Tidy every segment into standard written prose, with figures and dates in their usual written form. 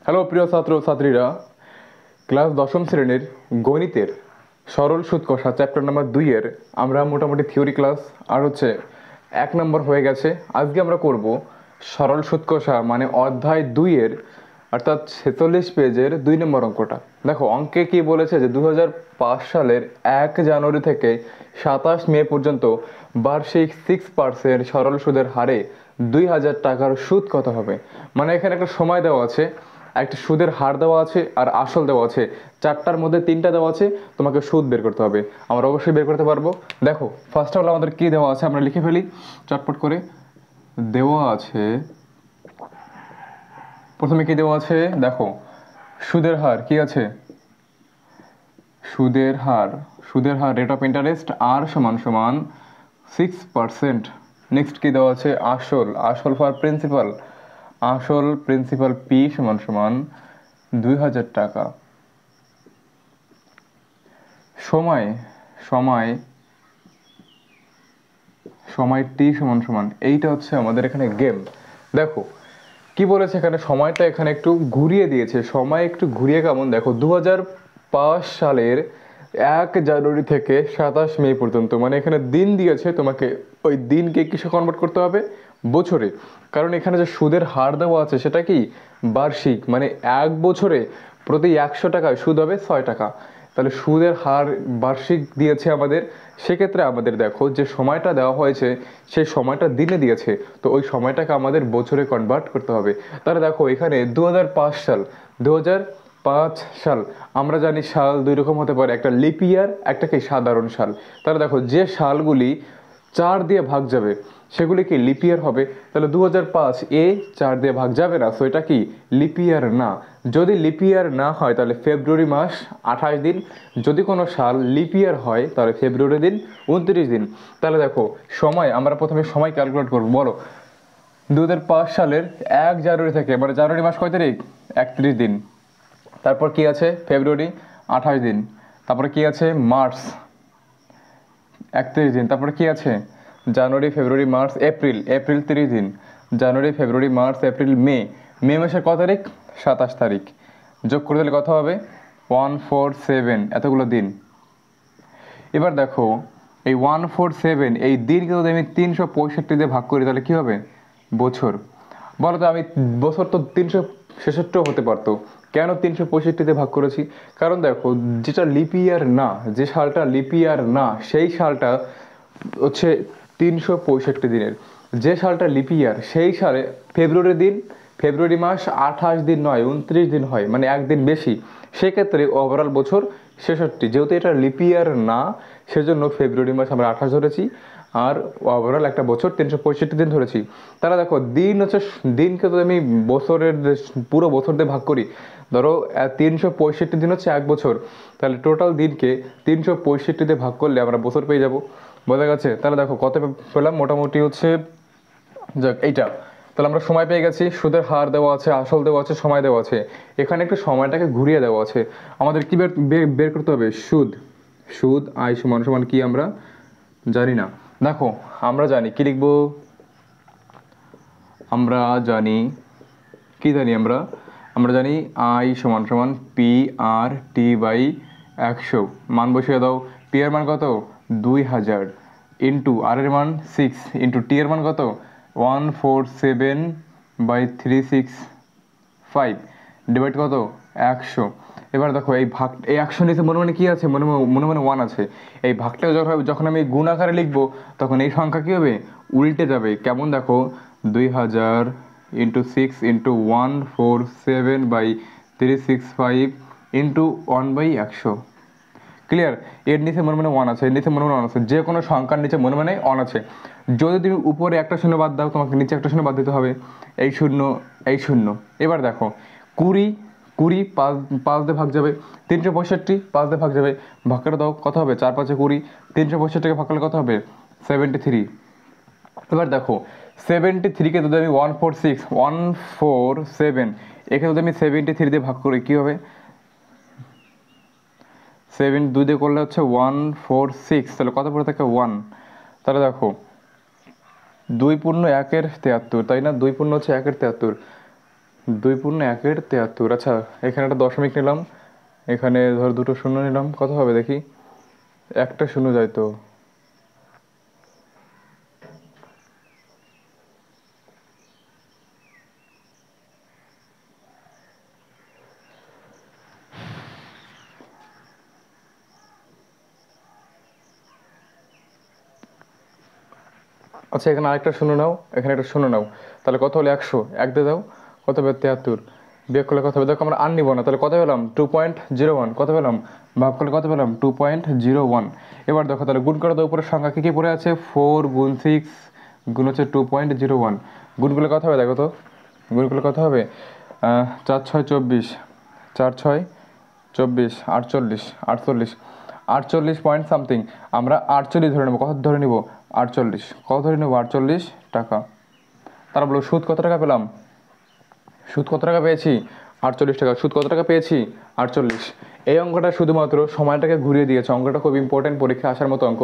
Hello প্রিয় ছাত্র ছাত্রীরা, ক্লাস দশম শ্রেণীর গণিতের সরল সুদ কষা চ্যাপ্টার নাম্বার 2-এর আমরা মোটামুটি থিওরি ক্লাস আর হচ্ছে 1 নম্বর হয়ে গেছে। আজকে আমরা করব সরল সুদ কষা মানে অধ্যায় 2-এর অর্থাৎ 46 পেজের 2 নম্বর অঙ্কটা। দেখো অঙ্কে কি বলেছে যে 2005 সালের 1 জানুয়ারি থেকে 27 মে পর্যন্ত বার্ষিক 6% সরল সুদের হারে 2000 টাকার সুদ কত হবে। মানে এখানে একটা সময় দেওয়া আছে, একটা সুদের হার দেওয়া আছে আর আসল দেওয়া আছে, চারটার মধ্যে তিনটা দেওয়া আছে, তোমাকে সুদ বের করতে হবে। আমরা অবশ্যই বের করতে পারবো। দেখো ফার্স্ট অফ অল আমাদের কি দেওয়া আছে আমরা লিখে ফেলি চটপট করে। দেওয়া আছে, প্রথমে কি দেওয়া আছে দেখো, সুদের হার কি আছে, সুদের হার রেট অফ ইন্টারেস্ট আর সমান সমান 6%। নেক্সট কি দেওয়া আছে, আসল ফর প্রিন্সিপাল পি সমান সমান 2000 টাকা। সময় টি সমান সমান, এইটা হচ্ছে আমাদের এখানে গেম। দেখো কি বলেছে এখানে, সময়টা এখানে একটু ঘুরিয়ে দিয়েছে। সময় একটু ঘুরিয়ে কেমন দেখো, 2005 সালের 1 জানুয়ারি থেকে 27 মে পর্যন্ত, মানে এখানে দিন দিয়েছে, তোমাকে ওই দিনকে কিসে কনভার্ট করতে হবে, বছরে। কারণ এখানে যে সুদের হার দেওয়া আছে সেটা কি বার্ষিক, মানে এক বছরে প্রতি 100 টাকায় সুদ হবে 6 টাকা। তাহলে সুদের হার বার্ষিক দিয়েছে আমাদের, সেক্ষেত্রে আমাদের দেখো যে সময়টা দেওয়া হয়েছে সেই সময়টা দিনে দিয়েছে, তো ওই সময়টাকে আমাদের বছরে কনভার্ট করতে হবে। তাহলে দেখো এখানে 2005 সাল, আমরা জানি সাল দুই রকম হতে পারে, একটা লিপ ইয়ার, একটা কি সাধারণ সাল। তাহলে দেখো যে সালগুলি 4 দিয়ে ভাগ যাবে সেগুলি কি লিপ ইয়ার হবে। তাহলে 2005 4 দিয়ে ভাগ যাবে না, সো এটা কি লিপ ইয়ার না। যদি লিপ ইয়ার না হয় তাহলে ফেব্রুয়ারি মাস 28 দিন, যদি কোনো সাল লিপ ইয়ার হয় তাহলে ফেব্রুয়ারি দিন 29 দিন। তাহলে দেখো সময়, আমরা প্রথমে সময় ক্যালকুলেট করবো। বলো 2005 সালের 1 জানুয়ারি থেকে, মানে জানুয়ারি মাস কয় তারিখ, 31 দিন। তারপর কি আছে ফেব্রুয়ারি 28 দিন, তারপরে কি আছে মার্চ 31 দিন, তারপরে কি আছে জানুয়ারি ফেব্রুয়ারি মার্চ এপ্রিল 30 দিন, জানুয়ারি ফেব্রুয়ারি মার্চ এপ্রিল মে মাসের কত তারিখ, 27 তারিখ। যোগ করে দিলে কত হবে 147, এতগুলো দিন। এবার দেখো এই 147 এই দিনকে যদি আমি 365 দিয়ে ভাগ করি তাহলে কি হবে বছর। বলো তো, আমি বছর তো 366 হতে পারতো, কেন 365 ভাগ করেছি? কারণ দেখো যেটা লিপ ইয়ার না, যে সালটা লিপ ইয়ার না সেই সালটা হচ্ছে 365 দিনের। যে সালটা লিপ ইয়ার সেই সালে ফেব্রুয়ারি মাস 28 দিন নয় 29 দিন হয়, মানে একদিন বেশি। সেক্ষেত্রে ওভারঅল বছর 66। যেহেতু এটা লিপ ইয়ার না সেজন্য ফেব্রুয়ারি মাস আমরা 28 ধরেছি, আর ওভারঅল একটা বছর 365 দিন ধরেছি। তাহলে দেখো দিন হচ্ছে, দিনকে যদি আমি বছরের পুরো বছর দিয়ে ভাগ করি, ধরো 365 দিন হচ্ছে এক বছর, তাহলে টোটাল দিনকে 365 দিয়ে ভাগ করলে আমরা বছর পেয়ে যাব। বোঝা গেছে? তাহলে দেখো কত পেলাম, মোটামুটি হচ্ছে যাক এইটা। তাহলে আমরা সময় পেয়ে গেছি, সুদের হার দেওয়া আছে, আসল দেওয়া আছে, সময় দেওয়া আছে। এখানে একটু সময়টাকে ঘুরিয়ে দেওয়া আছে। আমাদের কি বের করতে হবে, সুদ আই সমান সমান কি আমরা জানি না। দেখো আমরা জানি কি লিখবো, আমরা জানি আমরা জানি আই সমান সমান পি আর টি বাই 100। মান বসিয়ে দাও, পি এর মান কত 2000, ইন্টু আর এর মান 6, ইন্টু টি এর মান কত 147/365, ডিভাইড কত 100। এবার দেখো এই 100 নিচে মনে মনে কি আছে, মনে মনে 1 আছে। এই ভাগটা যখন আমি গুণ আকারে লিখবো তখন এই সংখ্যা কি হবে, উল্টে যাবে। কেমন দেখো 2000 ইন্টু 6 ইন্টু 147/365 ইন্টু 1/100। ক্লিয়ার? এর নিচে মনে মনে 1 আছে, এর নিচে মনে মনে 1 আছে, যে কোনো সংখ্যার নিচে মনে মনে 1 আছে। যদি তুমি উপরে একটা শূন্য বাদ দাও তোমাকে নিচে একটা শূন্য বাদ দিতে হবে, এই শূন্য। এবার দেখো 20 পাঁচ দিয়ে ভাগ যাবে, 365 5 দিয়ে ভাগ যাবে, ভাগ করে দাও কত হবে 4 5 20, 365কে ভাগ করলে কত হবে 73। এবার দেখো 73কে যদি আমি 147, একে যদি আমি 73 দিয়ে ভাগ করি কি হবে, 7 2 দিয়ে করলে হচ্ছে 146, তাহলে কত পড়ে থাকে 1। তাহলে দেখো 2 পূর্ণ 1 এর 73, তাই না, 2 পূর্ণ হচ্ছে 1 এর 73। 2 × 1 = 73। আচ্ছা, এখানে একটা দশমিক নিলাম, এখানে ধর দুটো শূন্য নিলাম, কত হবে দেখি? একটা শূন্য যায় তো। আচ্ছা, এখানে আরেকটা শূন্য নাও, এখানে একটা শূন্য নাও, তাহলে কত হলো? 100, এক দিয়ে দাও, কত হবে? 73। বিয়োগ করলে কত হবে? দেখো আমরা আর নিব না, তাহলে কত পেলাম? 2.01। কত পেলাম? ভাগ করলে কত পেলাম? 2.01। এবার দেখো, তাহলে গুণ করে দাও, উপরের সংখ্যা কী কী পড়ে আছে? 4 × 6 গুণ হচ্ছে 2.01। গুণ করলে কত হবে দেখো তো? গুণ করলে কত হবে? 4 × 6 = 24, 4 × 6 = 24, 48, 48, 48 পয়েন্ট সামথিং। আমরা 48 ধরে নেবো। কত ধরে নেব? 48। কত ধরে নেবো? 48 টাকা। তারা বলো সুদ কত টাকা পেলাম? সুদ কত টাকা পেয়েছি? 48 টাকা। সুদ কত টাকা পেয়েছি? 48। এই অঙ্কটা শুধুমাত্র সময়টাকে ঘুরিয়ে দিয়েছে। অঙ্কটা খুব ইম্পর্টেন্ট, পরীক্ষা আসার মতো অঙ্ক।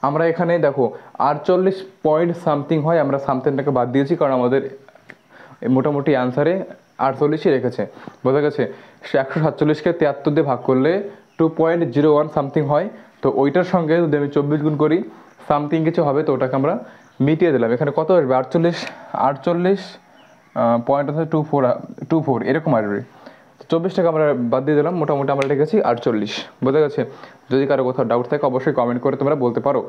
আমরা এখানে দেখো 48 পয়েন্ট সামথিং হয়, আমরা সামথিংটাকে বাদ দিয়েছি, কারণ আমাদের মোটামুটি অ্যান্সারে 48ই রেখেছে। বোঝা গেছে? 147কে 73 দিয়ে ভাগ করলে 2.01 সামথিং হয়। তো ওইটার সঙ্গে যদি আমি 24 গুণ করি, সামথিং কিছু হবে, তো ওটাকে আমরা মিটিয়ে দিলাম। এখানে কত আসবে? 48, 48 পয়েন্ট আছে 24 এরকম আসবে। 24 টাকা আমরা বাদ দিয়ে দিলাম, মোটামুটি আমরা লিখেছি 48। বোঝা গেছে? যদি কারো কোথাও ডাউট থাকে অবশ্যই কমেন্ট করে তোমরা বলতে পারো।